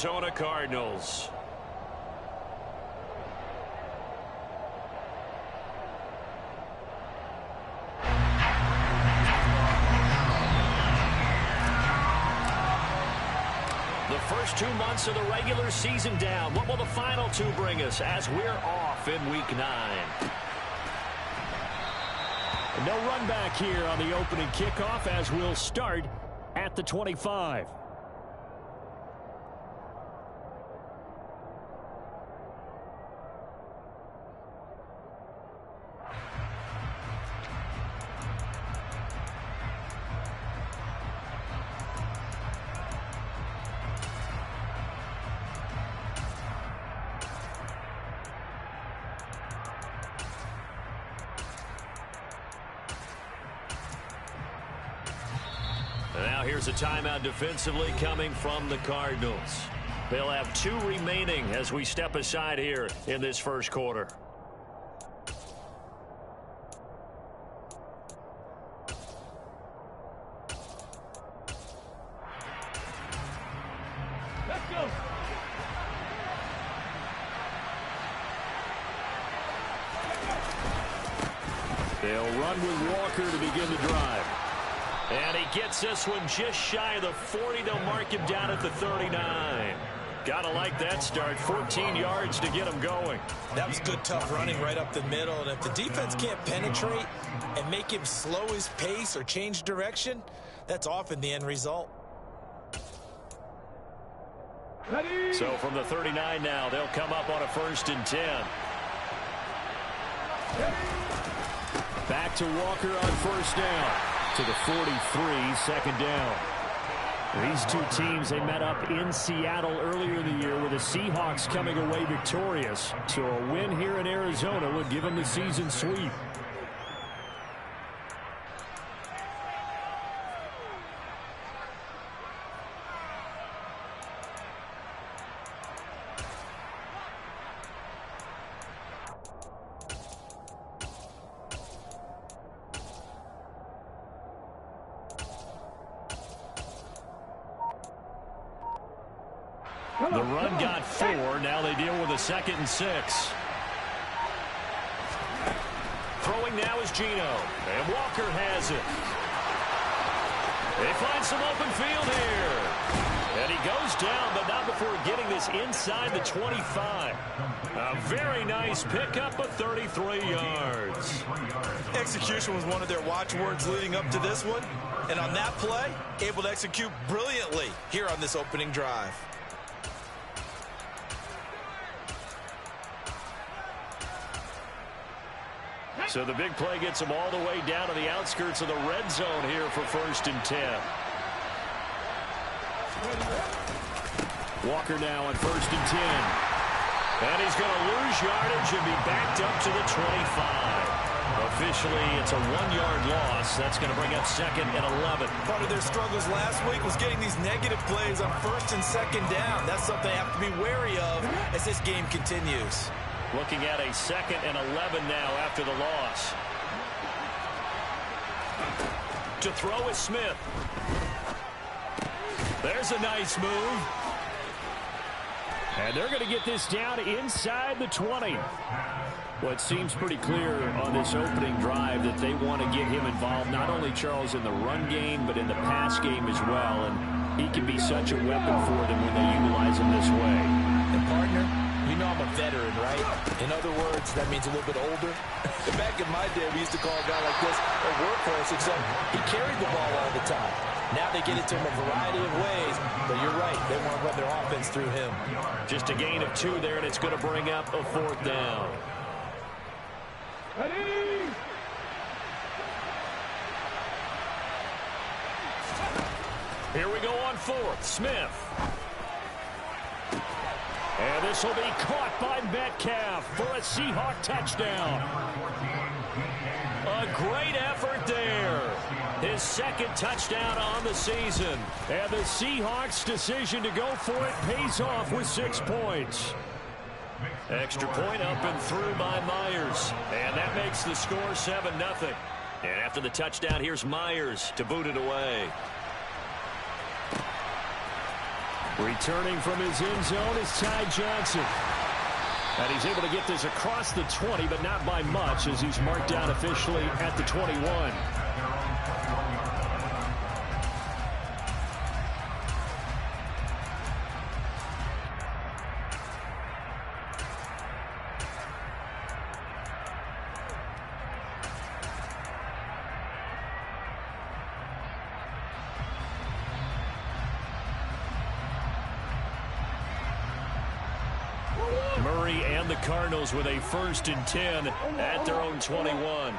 Arizona Cardinals. The first 2 months of the regular season down. What will the final 2 bring us as we're off in Week 9? No run back here on the opening kickoff as we'll start at the 25. Now here's a timeout defensively coming from the Cardinals. They'll have 2 remaining as we step aside here in this first quarter. Let's go. They'll run with Walker to begin the drive. And he gets this one just shy of the 40. They'll mark him down at the 39. Gotta like that start. 14 yards to get him going. That was good, tough running right up the middle. And if the defense can't penetrate and make him slow his pace or change direction, that's often the end result. Ready. So from the 39 now, they'll come up on a 1st and 10. Back to Walker on 1st down. To the 43, 2nd down. These 2 teams, they met up in Seattle earlier in the year with the Seahawks coming away victorious. So a win here in Arizona would give them the season sweep. The run got 4. Now they deal with a 2nd and 6. Throwing now is Geno. And Walker has it. They find some open field here. And he goes down, but not before getting this inside the 25. A very nice pickup of 33 yards. Execution was one of their watchwords leading up to this one. And on that play, able to execute brilliantly here on this opening drive. So the big play gets them all the way down to the outskirts of the red zone here for 1st and 10. Walker now on 1st and 10. And he's going to lose yardage and be backed up to the 25. Officially, it's a 1-yard loss. That's going to bring up 2nd and 11. Part of their struggles last week was getting these negative plays on 1st and 2nd down. That's something they have to be wary of as this game continues. Looking at a 2nd and 11 now after the loss. To throw is Smith. There's a nice move. And they're going to get this down inside the 20. Well, it seems pretty clear on this opening drive that they want to get him involved, not only Charles in the run game, but in the pass game as well. And he can be such a weapon for them when they utilize him this way. And partner, you know I'm a veteran, right? In other words, that means a little bit older. Back in my day, we used to call a guy like this a workhorse, except he carried the ball all the time. Now they get it to him a variety of ways, but you're right, they want to run their offense through him. Just a gain of 2 there, and it's going to bring up a 4th down. Ready. Here we go on 4th. Smith. And this will be caught by Metcalf for a Seahawk touchdown. A great effort there. His 2nd touchdown on the season. And the Seahawks' decision to go for it pays off with 6 points. Extra point up and through by Myers. And that makes the score 7-0. And after the touchdown, here's Myers to boot it away. Returning from his end zone is Ty Johnson. And he's able to get this across the 20, but not by much, as he's marked down officially at the 21. Murray and the Cardinals with a 1st and 10 at their own 21.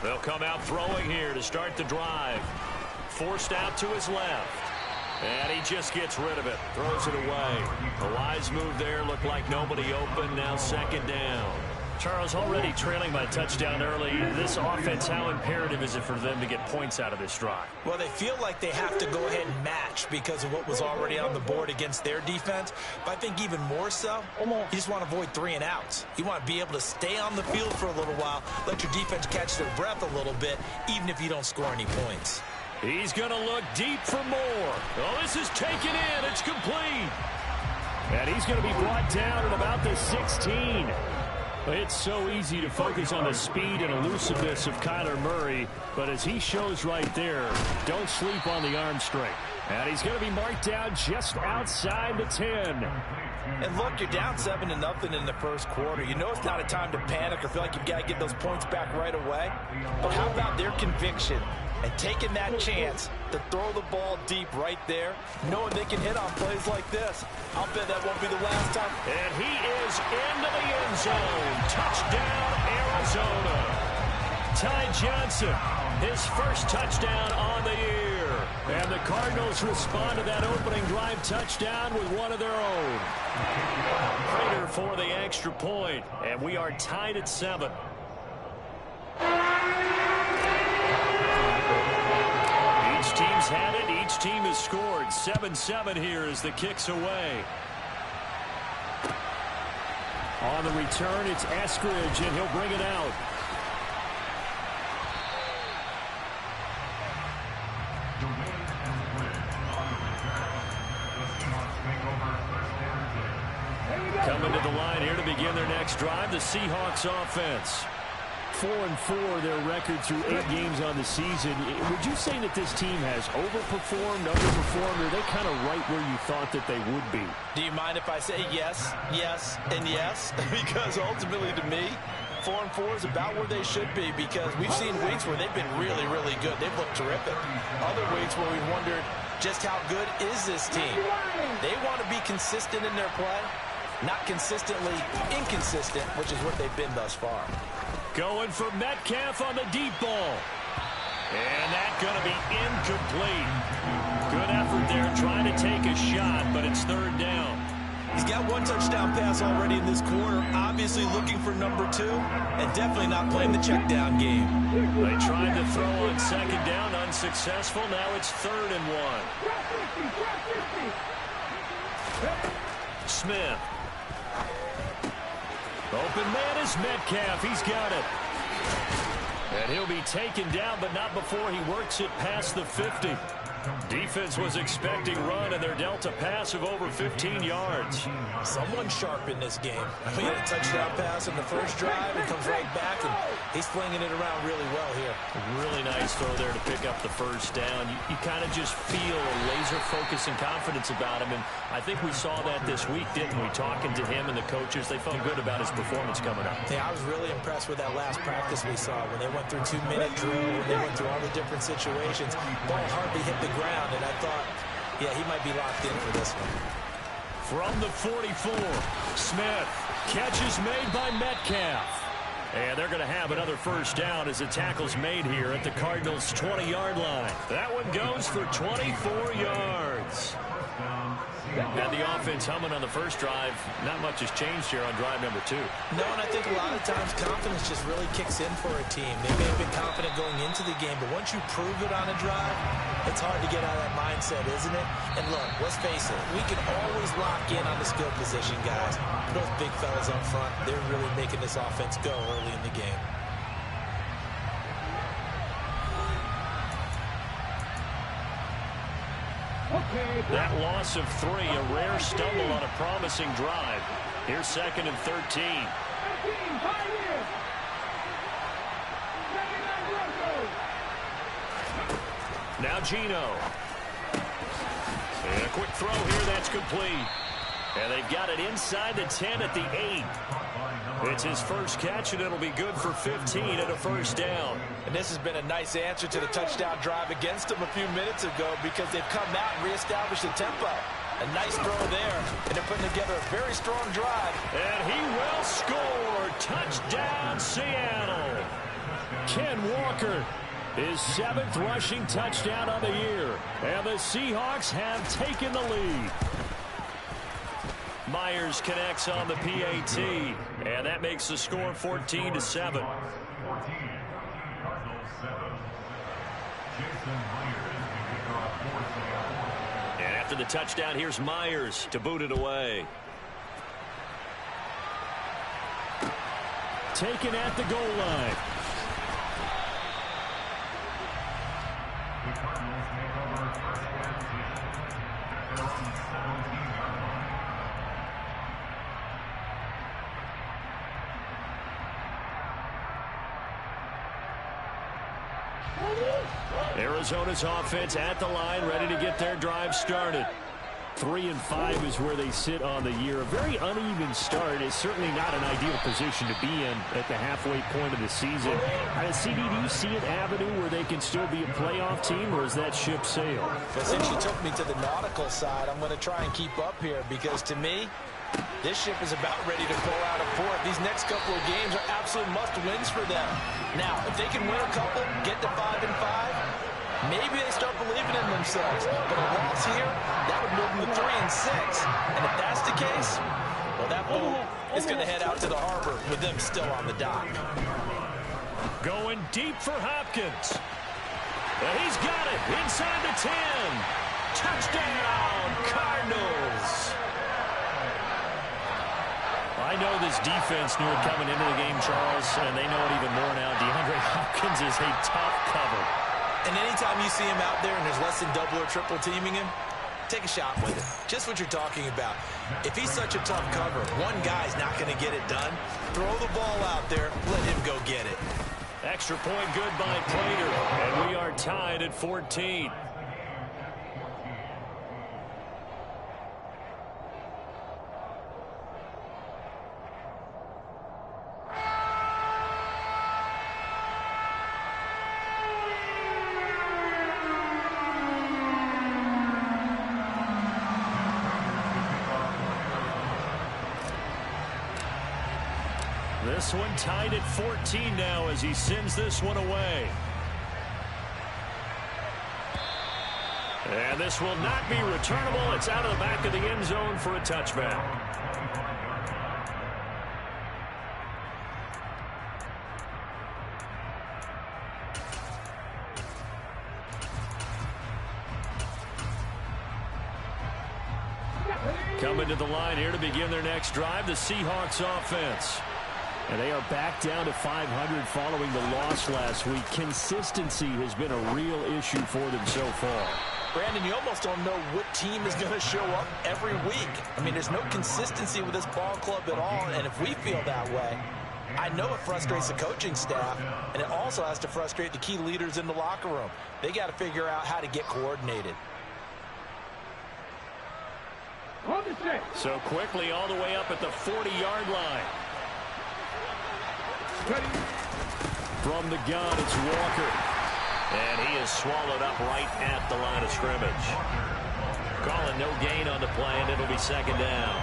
They'll come out throwing here to start the drive. Forced out to his left. And he just gets rid of it. Throws it away. A wise move there. Looked like nobody open. Now 2nd down. Charles, already trailing by a touchdown early. This offense, how imperative is it for them to get points out of this drive? Well, they feel like they have to go ahead and match because of what was already on the board against their defense. But I think even more so, you just want to avoid 3 and outs. You want to be able to stay on the field for a little while, let your defense catch their breath a little bit, even if you don't score any points. He's going to look deep for more. Oh, this is taken in. It's complete. And he's going to be brought down at about the 16. It's so easy to focus on the speed and elusiveness of Kyler Murray, but as he shows right there, don't sleep on the arm strength. And he's going to be marked down just outside the 10. And look, you're down 7-0 in the first quarter. You know it's not a time to panic or feel like you've got to get those points back right away. But how about their conviction and taking that chance to throw the ball deep right there, knowing they can hit on plays like this? I'll bet that won't be the last time. And he is into the end zone. Touchdown, Arizona. Ty Johnson, his 1st touchdown on the year. And the Cardinals respond to that opening drive touchdown with one of their own. Prater for the extra point, and we are tied at 7. Each team's had it. Each team has scored. 7-7 here as the kick's away. On the return, it's Eskridge, and he'll bring it out. Coming to the line here to begin their next drive, the Seahawks offense. 4-4 their record through 8 games on the season. Would you say that this team has overperformed, underperformed, or are they kind of right where you thought that they would be? Do you mind if I say yes, yes, and yes? Because ultimately to me, 4-4 is about where they should be, because we've seen weeks where they've been really, really good. They've looked terrific. Other weeks where we've wondered just how good is this team. They want to be consistent in their play, not consistently inconsistent, which is what they've been thus far. Going for Metcalf on the deep ball. And that's going to be incomplete. Good effort there trying to take a shot, but it's 3rd down. He's got 1 touchdown pass already in this quarter, obviously looking for number 2, and definitely not playing the check down game. They tried to throw on 2nd down, unsuccessful. Now it's 3rd and 1. Smith. Open man is Metcalf. He's got it. And he'll be taken down, but not before he works it past the 50. Defense was expecting run, and they're dealt a pass of over 15 yards. Someone sharp in this game. He had a touchdown pass in the first drive. He comes right back, and he's flinging it around really well here. Really nice throw there to pick up the 1st down. You kind of just feel a laser focus and confidence about him, and I think we saw that this week, didn't we? Talking to him and the coaches, they felt good about his performance coming up. Yeah, I was really impressed with that last practice we saw when they went through 2-minute drill, when they went through all the different situations. Ball hardly hit the ground, and I thought, yeah, he might be locked in for this one. From the 44, Smith. Catch is made by Metcalf. And they're going to have another 1st down as the tackle's made here at the Cardinals' 20-yard line. That one goes for 24 yards. Had the offense humming on the first drive. Not much has changed here on drive number 2. No, and I think a lot of times confidence just really kicks in for a team. They may have been confident going into the game, but once you prove it on a drive, it's hard to get out of that mindset, isn't it? And look, let's face it, we can always lock in on the skill position, guys. Those big fellas up front, they're really making this offense go early in the game. That loss of 3, a rare stumble on a promising drive. Here's 2nd and 13. Now Gino. And a quick throw here, that's complete. And they've got it inside the 10 at the 8. It's his first catch, and it'll be good for 15 and a first down. And this has been a nice answer to the touchdown drive against them a few minutes ago because they've come out and reestablished the tempo. A nice throw there, and they're putting together a very strong drive. And he will score. Touchdown, Seattle. Ken Walker, his 7th rushing touchdown of the year. And the Seahawks have taken the lead. Myers connects on the PAT, and that makes the score 14-7. And after the touchdown, here's Myers to boot it away. Taken at the goal line. Arizona's offense at the line, ready to get their drive started. 3-5 is where they sit on the year. A very uneven start is certainly not an ideal position to be in at the halfway point of the season. CD, do you see an avenue where they can still be a playoff team, or is that ship sailed? Well, since you took me to the nautical side, I'm going to try and keep up here because to me, this ship is about ready to pull out of port. These next couple of games are absolute must-wins for them. Now, if they can win a couple, get to 5-5, maybe they start believing in themselves. But a loss here, that would move them to 3-6. And if that's the case, well, that boat is going to head out to the harbor with them still on the dock. Going deep for Hopkins. And he's got it inside the 10. Touchdown, Cardinals. I know this defense knew it coming into the game, Charles, and they know it even more now. DeAndre Hopkins is a tough cover. And anytime you see him out there and there's less than double or triple teaming him, take a shot with it. Just what you're talking about. If he's such a tough cover, one guy's not going to get it done. Throw the ball out there. Let him go get it. Extra point good by Prater, and we are tied at 14. This one tied at 14 now as he sends this one away. And this will not be returnable. It's out of the back of the end zone for a touchback. Coming to the line here to begin their next drive, the Seahawks offense. And they are back down to 500 following the loss last week. Consistency has been a real issue for them so far. Brandon, you almost don't know what team is going to show up every week. I mean, there's no consistency with this ball club at all, and if we feel that way, I know it frustrates the coaching staff, and it also has to frustrate the key leaders in the locker room. They got to figure out how to get coordinated. So quickly all the way up at the 40-yard line. From the gun, it's Walker. And he is swallowed up right at the line of scrimmage. Calling no gain on the play, and it'll be second down.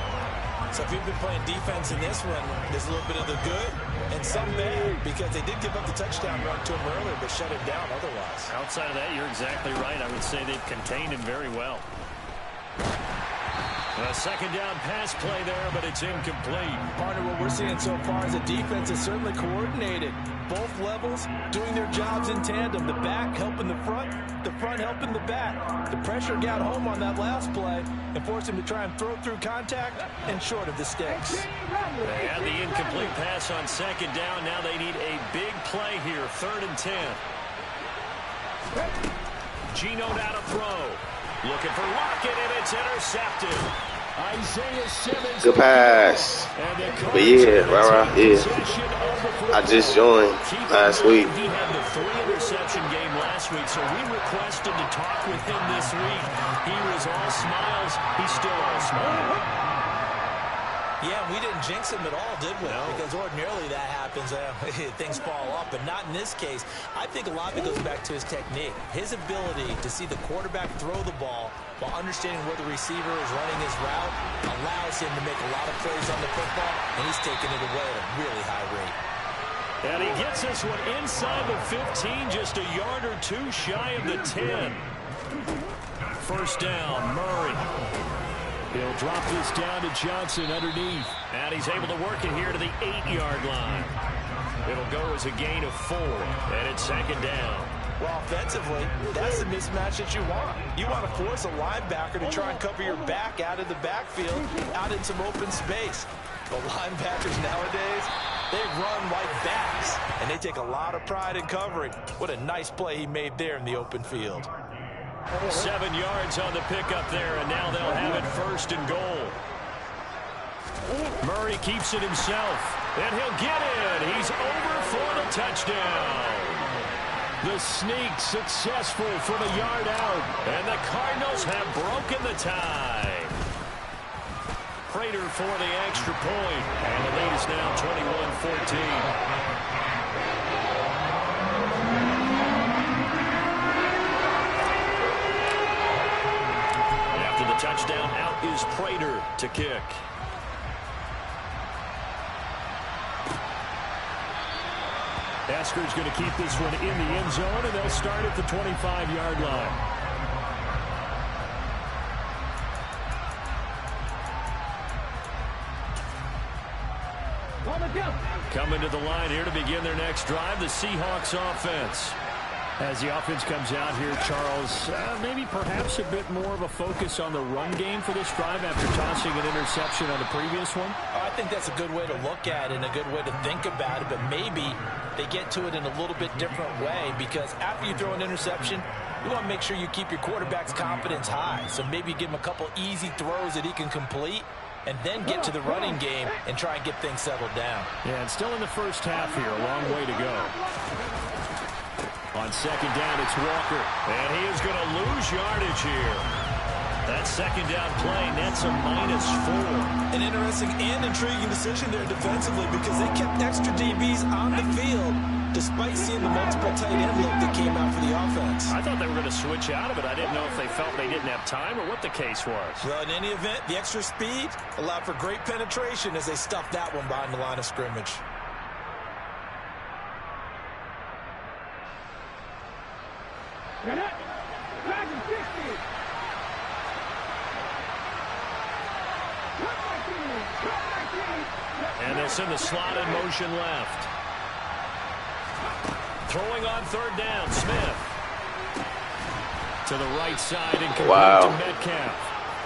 So if you've been playing defense in this one, there's a little bit of the good and some bad because they did give up the touchdown run to him earlier, but shut him down otherwise. Outside of that, you're exactly right. I would say they've contained him very well. A second down pass play there, but it's incomplete. Partner, what we're seeing so far is the defense is certainly coordinated. Both levels doing their jobs in tandem. The back helping the front helping the back. The pressure got home on that last play and forced him to try and throw through contact and short of the sticks. They had the incomplete pass on second down. Now they need a big play here, 3rd and 10. Gino now to throw. Looking for Lockett, and it's intercepted. Isaiah Simmons. Good pass. But yeah, yeah. I just joined last week. He had the 3-interception game last week, so we requested to talk with him this week. He was all smiles. He's still all smiles. Yeah, we didn't jinx him at all, did we? No. Because ordinarily that happens, things fall off, but not in this case. I think a lot of it goes back to his technique. His ability to see the quarterback throw the ball while understanding where the receiver is running his route allows him to make a lot of plays on the football, and he's taking it away at a really high rate. And he gets this one inside the 15, just a yard or two shy of the 10. First down, Murray. He'll drop this down to Johnson underneath. And he's able to work it here to the 8-yard line. It'll go as a gain of 4. And it's second down. Well, offensively, that's the mismatch that you want. You want to force a linebacker to try and cover your back out of the backfield, out in some open space. But linebackers nowadays, they run like backs, and they take a lot of pride in covering. What a nice play he made there in the open field. 7 yards on the pickup there, and now they'll have it first and goal. Murray keeps it himself, and he'll get it. He's over for the touchdown. The sneak successful from a yard out, and the Cardinals have broken the tie. Prater for the extra point, and the lead is now 21-14. Touchdown, out is Prater to kick. Esker's going to keep this one in the end zone, and they'll start at the 25-yard line. Coming to the line here to begin their next drive, the Seahawks offense. As the offense comes out here, Charles, maybe perhaps a bit more of a focus on the run game for this drive after tossing an interception on the previous one? I think that's a good way to look at it and a good way to think about it, but maybe they get to it in a little bit different way, because after you throw an interception, you want to make sure you keep your quarterback's confidence high. So maybe give him a couple easy throws that he can complete, and then get to the running game and try and get things settled down. Yeah, and still in the first half here, a long way to go. On second down, it's Walker, and he is going to lose yardage here. That second down play nets a -4. An interesting and intriguing decision there defensively, because they kept extra DBs on the field despite seeing the multiple tight end look that came out for the offense. I thought they were going to switch out of it. I didn't know if they felt they didn't have time or what the case was. Well, in any event, the extra speed allowed for great penetration as they stuffed that one behind the line of scrimmage. And they'll send the slot in motion left. Throwing on third down, Smith. To the right side and complete to Metcalf.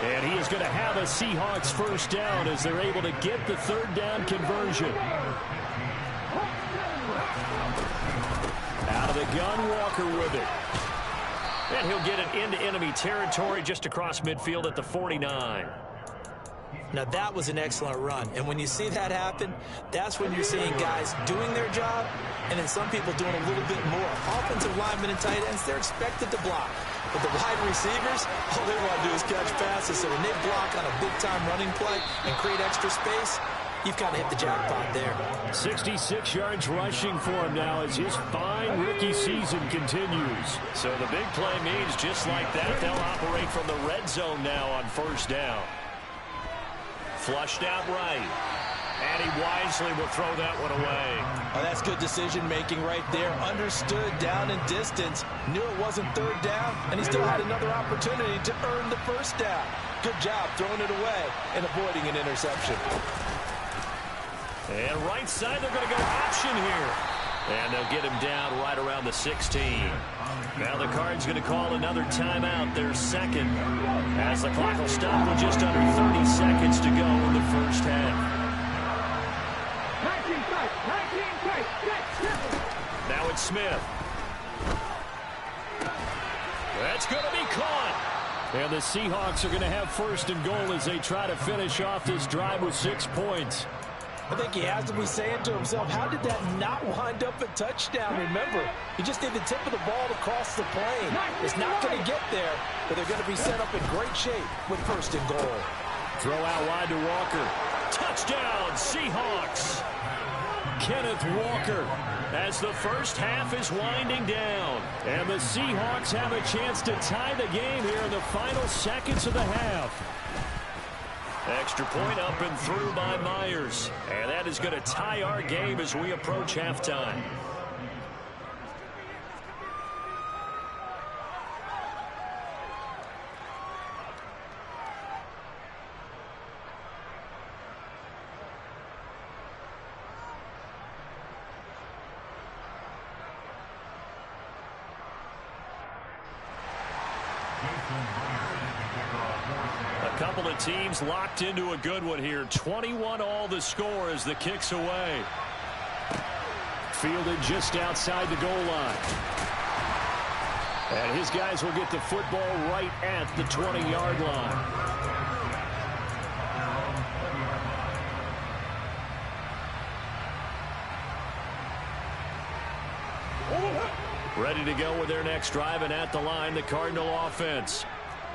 And he is going to have a Seahawks first down as they're able to get the third down conversion. Out of the gun, Walker with it. And he'll get it into enemy territory just across midfield at the 49. Now, that was an excellent run. And when you see that happen, that's when you're seeing guys doing their job and then some people doing a little bit more. Offensive linemen and tight ends, they're expected to block. But the wide receivers, all they want to do is catch passes. So when they block on a big-time running play and create extra space, you've kind of hit the jackpot there. 66 yards rushing for him now as his fine rookie season continues. So the big play means just like that, they'll operate from the red zone now on first down. Flushed out right. And he wisely will throw that one away. Oh, that's good decision-making right there. Understood down and distance. Knew it wasn't third down, and he still had another opportunity to earn the first down. Good job throwing it away and avoiding an interception. And right side, they're going to go option here. And they'll get him down right around the 16. Now the Cards going to call another timeout, their second, as the clock will stop with just under 30 seconds to go in the first half. Now it's Smith. That's going to be caught. And the Seahawks are going to have first and goal as they try to finish off this drive with 6 points. I think he has to be saying to himself, how did that not wind up a touchdown? Remember, he just need the tip of the ball to cross the plane. It's not going to get there, but they're going to be set up in great shape with first and goal. Throw out wide to Walker. Touchdown, Seahawks! Kenneth Walker as the first half is winding down. And the Seahawks have a chance to tie the game here in the final seconds of the half. Extra point up and through by Myers. And that is going to tie our game as we approach halftime. A couple of teams locked into a good one here. 21-all the score as the kick's away. Fielded just outside the goal line. And his guys will get the football right at the 20-yard line. Ready to go with their next drive, and at the line, the Cardinal offense.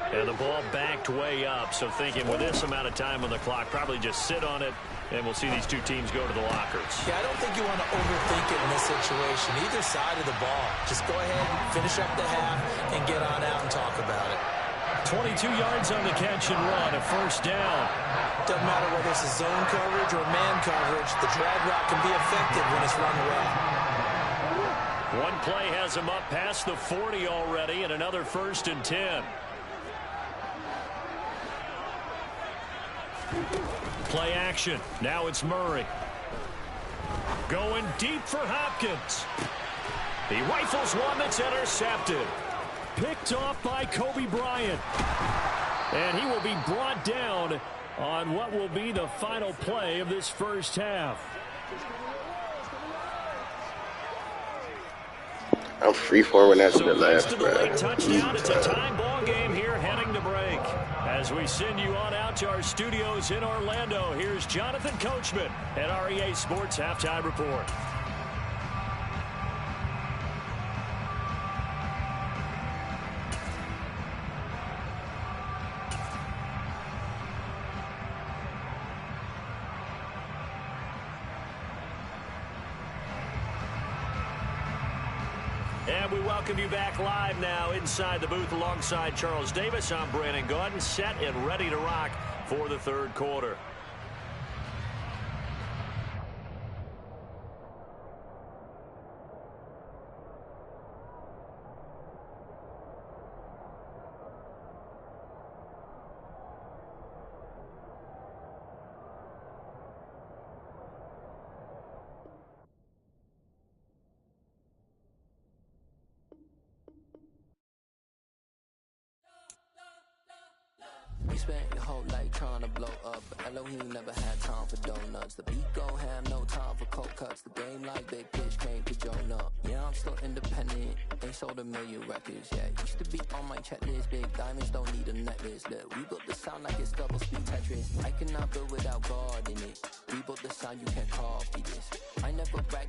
And the ball backed way up, so thinking with this amount of time on the clock, probably just sit on it, and we'll see these two teams go to the lockers. Yeah, I don't think you want to overthink it in this situation. Either side of the ball. Just go ahead, finish up the half, and get on out and talk about it. 22 yards on the catch and run, a first down. Doesn't matter whether it's a zone coverage or man coverage, the drag route can be effective when it's run well. One play has him up past the 40 already, and another first and 10. Play action. Now it's Murray. Going deep for Hopkins. He rifles one that's intercepted. Picked off by Kobe Bryant. And he will be brought down on what will be the final play of this first half. I'm free-forming after the last So late touchdown. It's a time ball game here heading to break. As we send you on out to our studios in Orlando, here's Jonathan Coachman at REA Sports Halftime Report. And we welcome you back live now inside the booth alongside Charles Davis. I'm Brandon Gaudin, set and ready to rock for the third quarter. You spent your whole life trying to blow up, but Elohim never had time for donuts. The beat gon' have no time for cold cuts. The game like Big Pitch came to Jonah. Yeah, I'm still independent. Ain't sold a million records yet. Used to be on my checklist. Big diamonds don't need a necklace. Look, we built the sound like it's double speed Tetris. I cannot build without God in it. We built the sound, you can't copy this. I never brag.